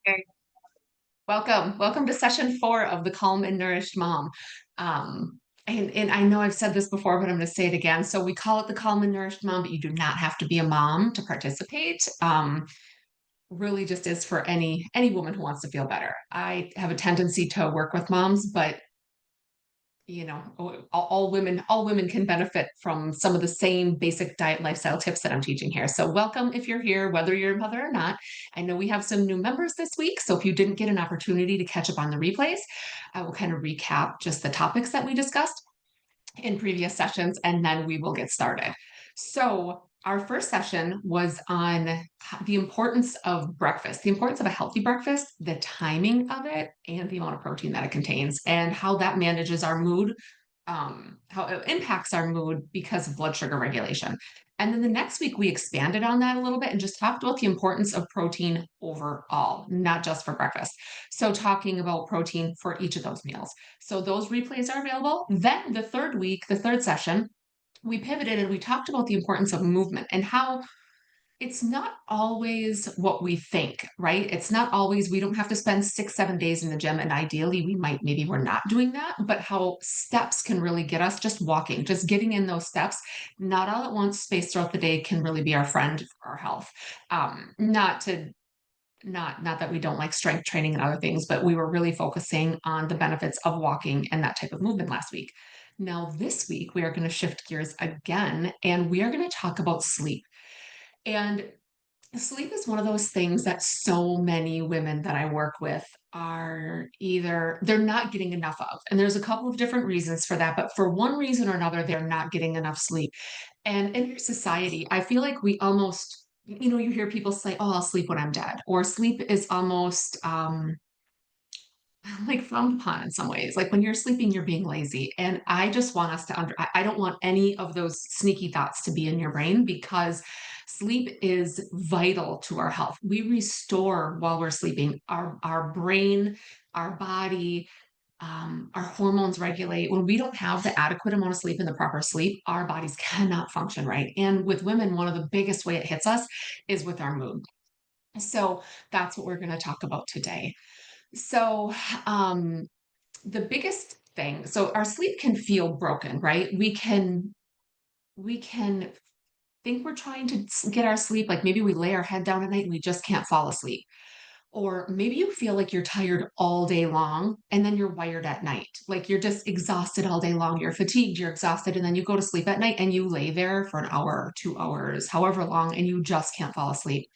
Okay. Welcome to session 4 of the Calm and Nourished Mom. And I know I've said this before, but I'm going to say it again. So we call it the Calm and Nourished Mom, but you do not have to be a mom to participate. Really just is for any woman who wants to feel better. I have a tendency to work with moms, but all women can benefit from some of the same basic diet lifestyle tips that I'm teaching here. So welcome if you're here, whether you're a mother or not. I know we have some new members this week, so if you didn't get an opportunity to catch up on the replays, I will kind of recap just the topics that we discussed in previous sessions, and then we will get started. So our first session was on the importance of breakfast, the importance of a healthy breakfast, the timing of it, and the amount of protein that it contains, and how that manages our mood, how it impacts our mood because of blood sugar regulation. And then the next week, we expanded on that a little bit and just talked about the importance of protein overall, not just for breakfast. So, talking about protein for each of those meals. So, those replays are available. Then, the third week, the third session, we pivoted and we talked about the importance of movement and how it's not always what we think, right? It's not always, we don't have to spend 6, 7 days in the gym. And ideally, maybe we're not doing that, but how steps can really get us just walking, just getting in those steps, not all at once, spaced throughout the day can really be our friend for our health. Not that we don't like strength training and other things, but we were really focusing on the benefits of walking and that type of movement last week. Now, this week, we are going to shift gears again and we are going to talk about sleep. And sleep is one of those things that so many women that I work with are either they're not getting enough of. And there's a couple of different reasons for that, but for one reason or another, they're not getting enough sleep. And in our society, I feel like we almost, you hear people say, "Oh, I'll sleep when I'm dead," or sleep is almost like frowned upon in some ways. Like when you're sleeping, you're being lazy. And I just want us to I don't want any of those sneaky thoughts to be in your brain because sleep is vital to our health. We restore while we're sleeping. Our brain, our body, our hormones regulate. When we don't have the adequate amount of sleep and the proper sleep, our bodies cannot function right. And with women, one of the biggest way it hits us is with our mood. So that's what we're going to talk about today. So, the biggest thing, so our sleep can feel broken, right? We can think we're trying to get our sleep, like maybe we lay our head down at night and we just can't fall asleep. Or maybe you feel like you're tired all day long and then you're wired at night. Like you're just exhausted all day long. You're fatigued, you're exhausted, and then you go to sleep at night and you lay there for an hour, 2 hours, however long, and you just can't fall asleep.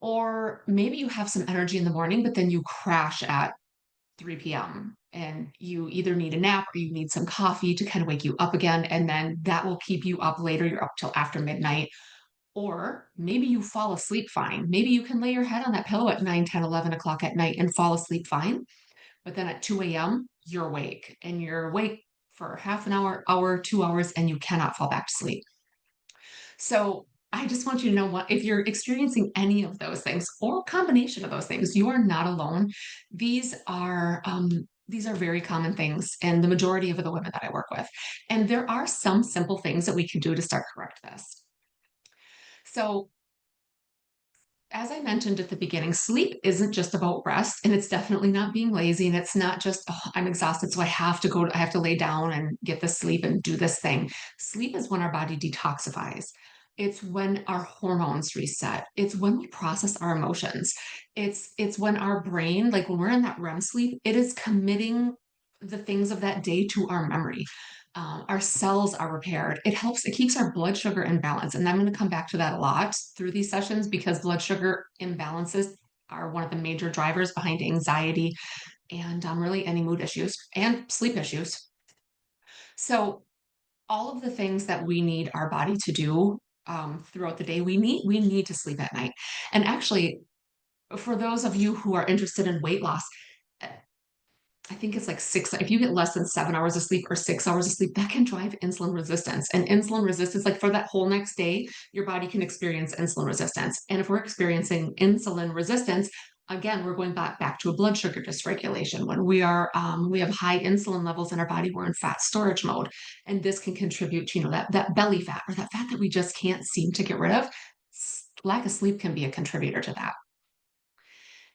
Or maybe you have some energy in the morning, but then you crash at 3 p.m. and you either need a nap or you need some coffee to kind of wake you up again. And then that will keep you up later. You're up till after midnight. Or maybe you fall asleep fine. Maybe you can lay your head on that pillow at 9, 10, 11 o'clock at night and fall asleep fine. But then at 2 a.m., you're awake and you're awake for half an hour, 2 hours, and you cannot fall back to sleep. So I just want you to know what if you're experiencing any of those things or a combination of those things, you are not alone. These are very common things in the majority of the women that I work with. And there are some simple things that we can do to start correct this. So as I mentioned at the beginning, sleep isn't just about rest, and it's definitely not being lazy, and it's not just, oh, I'm exhausted, so I have to lay down and get this sleep and do this thing. Sleep is when our body detoxifies. It's when our hormones reset. It's when we process our emotions. It's when our brain, like when we're in that REM sleep, it is committing the things of that day to our memory. Our cells are repaired. It keeps our blood sugar in balance. And I'm going to come back to that a lot through these sessions because blood sugar imbalances are one of the major drivers behind anxiety and really any mood issues and sleep issues. So, all of the things that we need our body to do throughout the day, we need to sleep at night. And actually, for those of you who are interested in weight loss, I think it's like if you get less than 7 hours of sleep or 6 hours of sleep, that can drive insulin resistance. And insulin resistance, like for that whole next day, your body can experience insulin resistance. And if we're experiencing insulin resistance, again, we're going back to a blood sugar dysregulation. When we have high insulin levels in our body, we're in fat storage mode. And this can contribute to, that belly fat or that fat that we just can't seem to get rid of. Lack of sleep can be a contributor to that.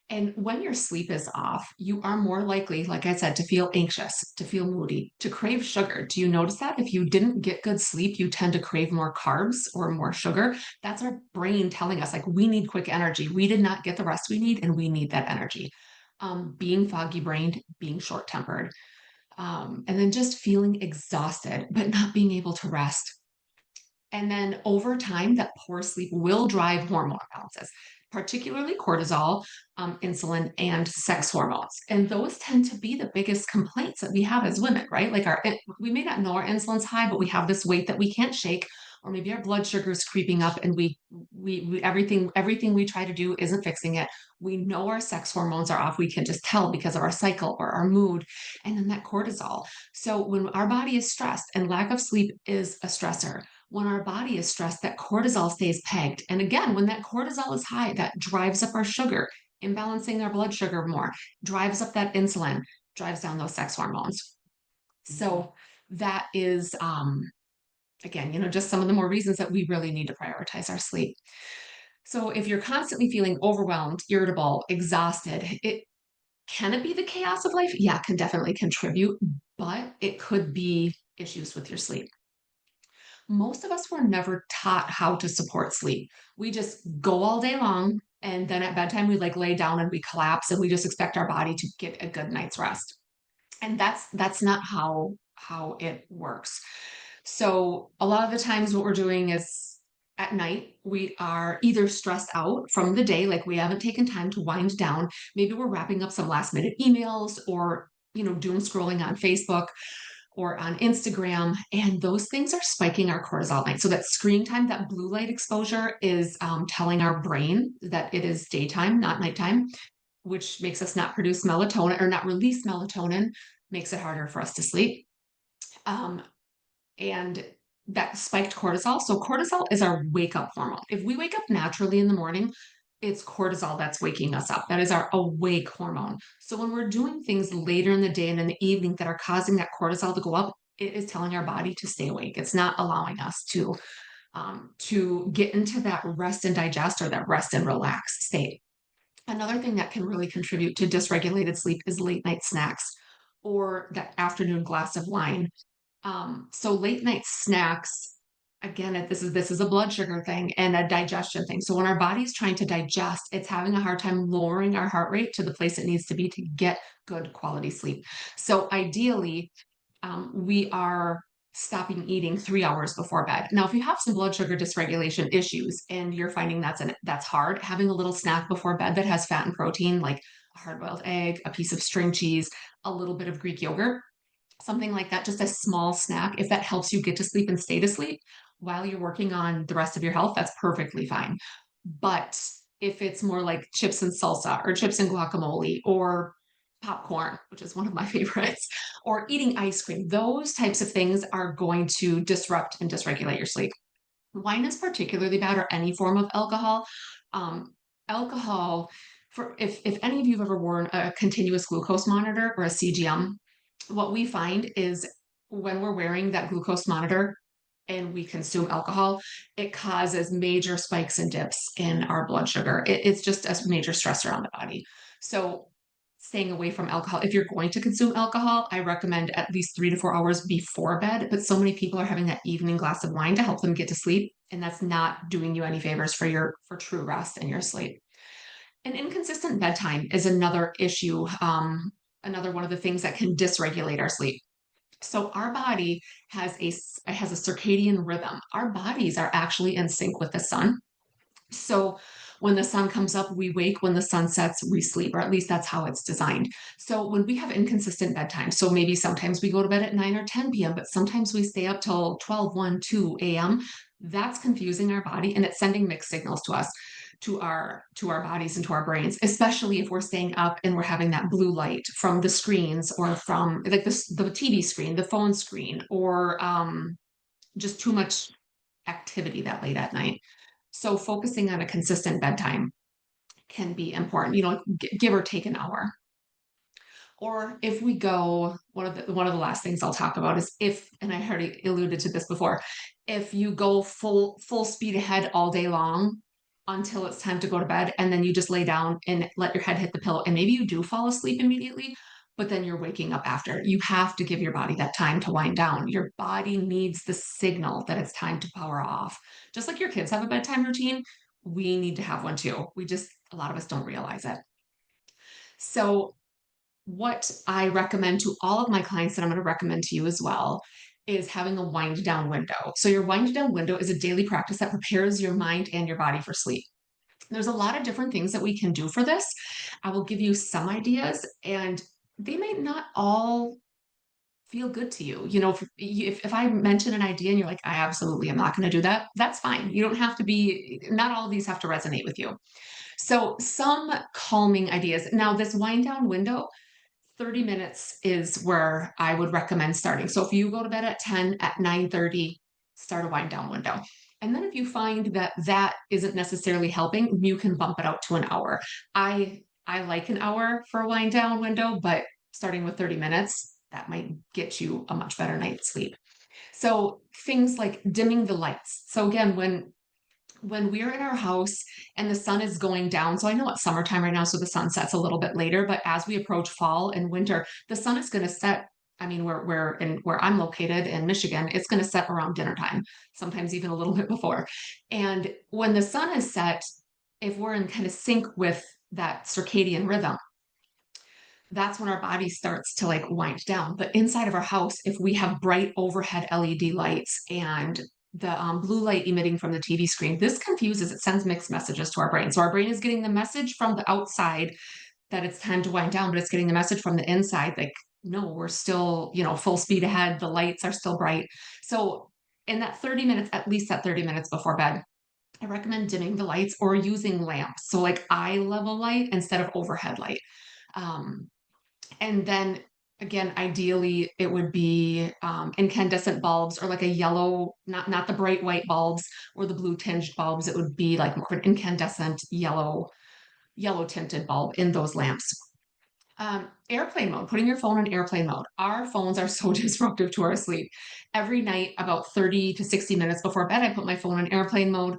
And when your sleep is off, you are more likely, like I said, to feel anxious, to feel moody, to crave sugar. Do you notice that? If you didn't get good sleep, you tend to crave more carbs or more sugar. That's our brain telling us, like, we need quick energy. We did not get the rest we need, and we need that energy. Being foggy brained, being short tempered, and then just feeling exhausted, but not being able to rest. And then over time, that poor sleep will drive hormone imbalances, particularly cortisol, insulin, and sex hormones. And those tend to be the biggest complaints that we have as women, right? Like we may not know our insulin's high, but we have this weight that we can't shake, or maybe our blood sugar is creeping up, and we everything we try to do isn't fixing it. We know our sex hormones are off. We can just tell because of our cycle or our mood, and then that cortisol. So when our body is stressed, and lack of sleep is a stressor, when our body is stressed, that cortisol stays pegged. And again, when that cortisol is high, that drives up our sugar, imbalancing our blood sugar more, drives up that insulin, drives down those sex hormones. So that is, again, just some of the more reasons that we really need to prioritize our sleep. So if you're constantly feeling overwhelmed, irritable, exhausted, can it be the chaos of life? Yeah, it can definitely contribute, but it could be issues with your sleep. Most of us were never taught how to support sleep. We just go all day long, and then at bedtime we like lay down and we collapse, and we just expect our body to get a good night's rest. And that's not how it works. So a lot of the times what we're doing is at night we are either stressed out from the day, like we haven't taken time to wind down. Maybe we're wrapping up some last minute emails, or doom scrolling on Facebook or on Instagram, and those things are spiking our cortisol night. So that screen time, that blue light exposure is telling our brain that it is daytime, not nighttime, which makes us not produce melatonin or not release melatonin, makes it harder for us to sleep. Um, and that spiked cortisol. So cortisol is our wake up hormone. If we wake up naturally in the morning, it's cortisol that's waking us up. That is our awake hormone. So when we're doing things later in the day and in the evening that are causing that cortisol to go up, it is telling our body to stay awake. It's not allowing us to get into that rest and digest, or that rest and relax state. Another thing that can really contribute to dysregulated sleep is late night snacks, or that afternoon glass of wine. So late night snacks, again, this is a blood sugar thing and a digestion thing. So when our body's trying to digest, it's having a hard time lowering our heart rate to the place it needs to be to get good quality sleep. So ideally, we are stopping eating 3 hours before bed. Now, if you have some blood sugar dysregulation issues and you're finding that's hard, having a little snack before bed that has fat and protein, like a hard-boiled egg, a piece of string cheese, a little bit of Greek yogurt, something like that, just a small snack, if that helps you get to sleep and stay to sleep while you're working on the rest of your health, that's perfectly fine. But if it's more like chips and salsa, or chips and guacamole, or popcorn, which is one of my favorites, or eating ice cream, those types of things are going to disrupt and dysregulate your sleep. Wine is particularly bad, or any form of alcohol. Um, Alcohol, for if any of you have ever worn a continuous glucose monitor or a CGM, what we find is when we're wearing that glucose monitor and we consume alcohol, it causes major spikes and dips in our blood sugar. It's just a major stressor on the body. So staying away from alcohol. If you're going to consume alcohol, I recommend at least 3 to 4 hours before bed. But so many people are having that evening glass of wine to help them get to sleep, and that's not doing you any favors for true rest and your sleep. An inconsistent bedtime is another issue. Another one of the things that can dysregulate our sleep. So our body has a circadian rhythm. Our bodies are actually in sync with the sun. So when the sun comes up, we wake. When the sun sets, we sleep, or at least that's how it's designed. So when we have inconsistent bedtime, so maybe sometimes we go to bed at 9 or 10 p.m., but sometimes we stay up till 12, 1, 2 a.m., that's confusing our body, and it's sending mixed signals to us, to our bodies and to our brains, especially if we're staying up and we're having that blue light from the screens, or from like the TV screen, the phone screen, or just too much activity that late at night. So focusing on a consistent bedtime can be important, give or take an hour. Or if we go, one of the last things I'll talk about is, if, and I already alluded to this before, if you go full speed ahead all day long, until it's time to go to bed. And then you just lay down and let your head hit the pillow. And maybe you do fall asleep immediately, but then you're waking up after. You have to give your body that time to wind down. Your body needs the signal that it's time to power off. Just like your kids have a bedtime routine, we need to have one too. A lot of us don't realize it. So, what I recommend to all of my clients, that I'm going to recommend to you as well, is having a wind down window. So, your wind down window is a daily practice that prepares your mind and your body for sleep. There's a lot of different things that we can do for this. I will give you some ideas, and they may not all feel good to you. You know, if I mention an idea and you're like, I absolutely am not going to do that, that's fine. You don't have to be, not all of these have to resonate with you. So, some calming ideas. Now, this wind down window, 30 minutes is where I would recommend starting. So if you go to bed at 10, at 9:30, start a wind down window. And then if you find that that isn't necessarily helping, you can bump it out to an hour. I like an hour for a wind down window, but starting with 30 minutes, that might get you a much better night's sleep. So things like dimming the lights. So again, when we're in our house and the sun is going down, so I know it's summertime right now, so the sun sets a little bit later, but as we approach fall and winter, the sun is going to set. I mean, where I'm located in Michigan, it's going to set around dinner time, sometimes even a little bit before. And when the sun is set, if we're in kind of sync with that circadian rhythm, that's when our body starts to like wind down. But inside of our house, if we have bright overhead LED lights and the blue light emitting from the TV screen, this confuses, it sends mixed messages to our brain. So our brain is getting the message from the outside that it's time to wind down, but it's getting the message from the inside, like, no, we're still, full speed ahead. The lights are still bright. So in that 30 minutes, at least that 30 minutes before bed, I recommend dimming the lights or using lamps. So like eye level light instead of overhead light. Um, and then again, ideally, it would be incandescent bulbs or like a yellow, not the bright white bulbs or the blue tinged bulbs. It would be like more of an incandescent yellow tinted bulb in those lamps. Airplane mode, putting your phone in airplane mode. Our phones are so disruptive to our sleep. Every night, about 30 to 60 minutes before bed, I put my phone in airplane mode.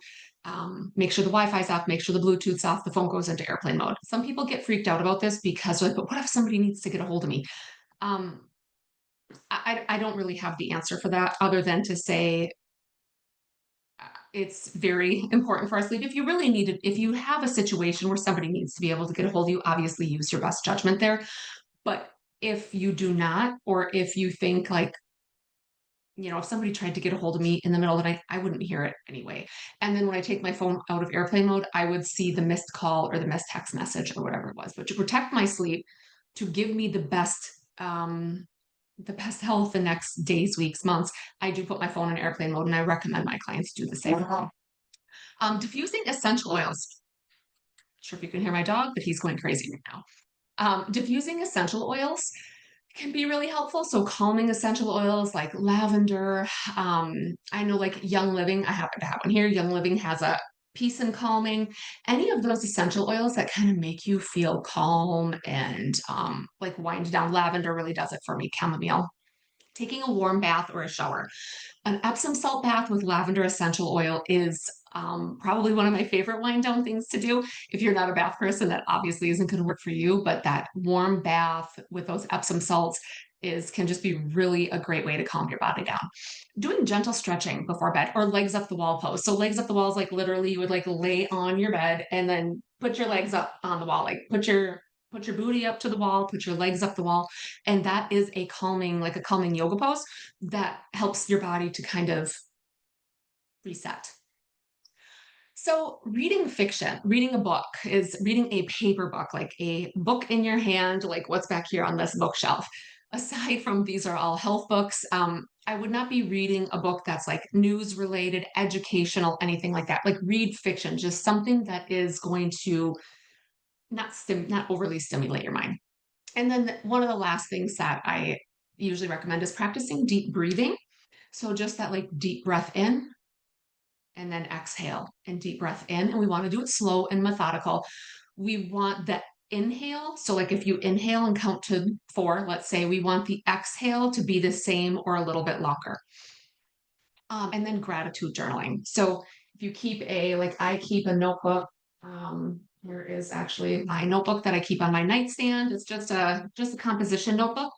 Make sure the Wi-Fi's off, make sure the Bluetooth's off, the phone goes into airplane mode. Some people get freaked out about this because they're like, but what if somebody needs to get a hold of me? Um, I don't really have the answer for that other than to say it's very important for our sleep. If you really need it, if you have a situation where somebody needs to be able to get a hold of you, obviously use your best judgment there. But if you do not, or if you think like, if somebody tried to get a hold of me in the middle of the night, I wouldn't hear it anyway. And then when I take my phone out of airplane mode, I would see the missed call or the missed text message or whatever it was. But to protect my sleep, to give me the best health the next days, weeks, months, I do put my phone in airplane mode, and I recommend my clients do the same. Diffusing essential oils. Not sure if you can hear my dog, but he's going crazy right now. Diffusing essential oils can be really helpful. So calming essential oils like lavender. I know like Young Living, I happen to have one here. Young Living has a peace and calming. Any of those essential oils that kind of make you feel calm and like wind down. Lavender really does it for me. Chamomile. Taking a warm bath or a shower. An Epsom salt bath with lavender essential oil is probably one of my favorite wind down things to do. If you're not a bath person, that obviously isn't going to work for you, but that warm bath with those Epsom salts can just be really a great way to calm your body down. Doing gentle stretching before bed or legs up the wall pose. So legs up the wall is like literally you would like lay on your bed and then put your legs up on the wall, like put your booty up to the wall, put your legs up the wall. And that is like a calming yoga pose that helps your body to kind of reset. So, reading fiction, reading a book is reading a paper book, like a book in your hand, like what's back here on this bookshelf. Aside from these are all health books, I would not be reading a book that's like news related, educational, anything like that. Like read fiction, just something that is going to not overly stimulate your mind. And then one of the last things that I usually recommend is practicing deep breathing. So just that like deep breath in and then exhale and deep breath in. And we want to do it slow and methodical. We want the inhale. So like if you inhale and count to 4, let's say we want the exhale to be the same or a little bit longer. And then gratitude journaling. So If you keep like I keep a notebook, here is actually my notebook that I keep on my nightstand. It's just a composition notebook.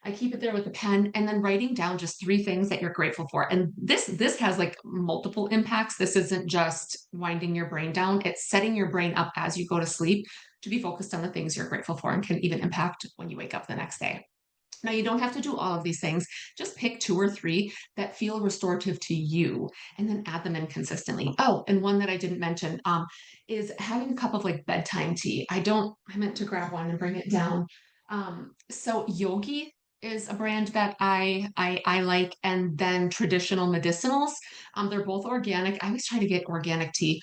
I keep it there with a pen and then writing down just three things that you're grateful for. And this has like multiple impacts. This isn't just winding your brain down, it's setting your brain up as you go to sleep to be focused on the things you're grateful for and can even impact when you wake up the next day. Now, you don't have to do all of these things. Just pick two or three that feel restorative to you and then add them in consistently. Oh, and one that I didn't mention is having a cup of like bedtime tea. I meant to grab one and bring it down. So Yogi is a brand that I like, and then traditional medicinals. They're both organic. I always try to get organic tea.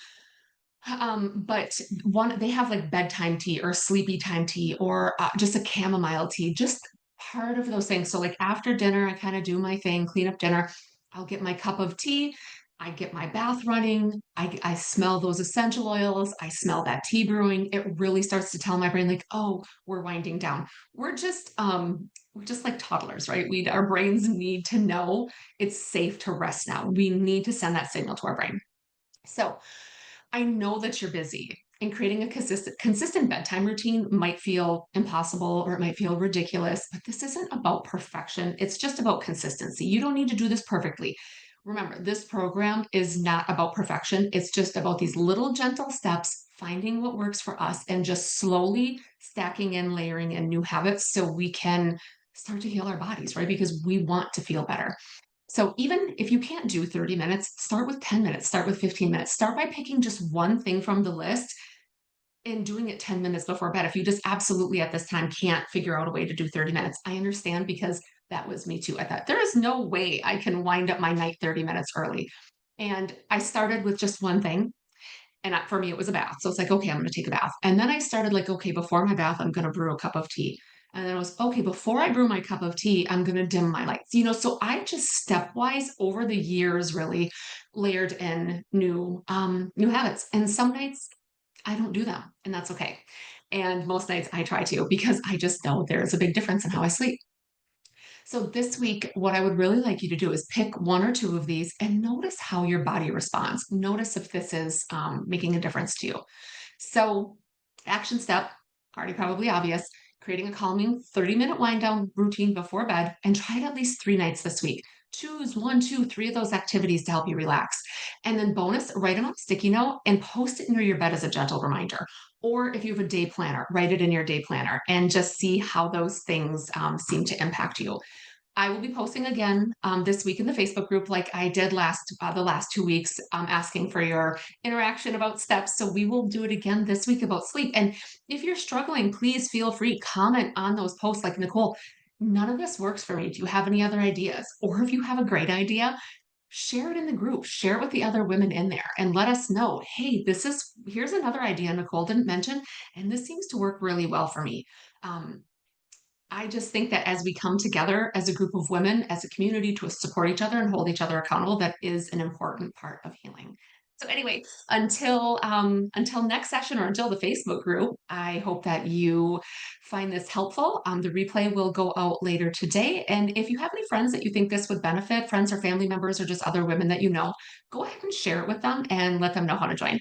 But one, they have like bedtime tea or sleepy time tea or just a chamomile tea, just part of those things. So, like after dinner, I kind of do my thing, clean up dinner. I'll get my cup of tea. I get my bath running. I smell those essential oils. I smell that tea brewing. It really starts to tell my brain, like, oh, we're winding down. We're just like toddlers, right? Our brains need to know it's safe to rest now. We need to send that signal to our brain. So, I know that you're busy and creating a consistent bedtime routine might feel impossible or it might feel ridiculous, but this isn't about perfection. It's just about consistency. You don't need to do this perfectly. Remember, this program is not about perfection. It's just about these little gentle steps, finding what works for us and just slowly stacking and layering in new habits so we can start to heal our bodies, right? Because we want to feel better. So even if you can't do 30 minutes, start with 10 minutes, start with 15 minutes. Start by picking just one thing from the list and doing it 10 minutes before bed. If you just absolutely at this time can't figure out a way to do 30 minutes, I understand because that was me too. I thought there is no way I can wind up my night 30 minutes early. And I started with just one thing. And for me, it was a bath. So it's like, okay, I'm going to take a bath. And then I started like, okay, before my bath, I'm going to brew a cup of tea. And then it was, okay, before I brew my cup of tea, I'm going to dim my lights. So I just stepwise over the years really layered in new habits. And some nights I don't do them, and that's okay. And most nights I try to because I just know there's a big difference in how I sleep. So this week, what I would really like you to do is pick one or two of these and notice how your body responds. Notice if this is making a difference to you. So, action step, already probably obvious, creating a calming 30-minute wind down routine before bed and try it at least 3 nights this week. Choose one, two, three of those activities to help you relax. And then, bonus, write them on a sticky note and post it near your bed as a gentle reminder. Or if you have a day planner, write it in your day planner and just see how those things seem to impact you. I will be posting again this week in the Facebook group, like I did the last 2 weeks, asking for your interaction about steps. So we will do it again this week about sleep. And if you're struggling, please feel free comment on those posts. Like Nicole, none of this works for me. Do you have any other ideas? Or if you have a great idea, share it in the group. Share it with the other women in there, and let us know. Hey, here's another idea Nicole didn't mention, and this seems to work really well for me. Um, I just think that as we come together as a group of women, as a community to support each other and hold each other accountable, that is an important part of healing. So anyway, until next session or until the Facebook group, I hope that you find this helpful. The replay will go out later today. And if you have any friends that you think this would benefit, friends or family members or just other women that you know, go ahead and share it with them and let them know how to join.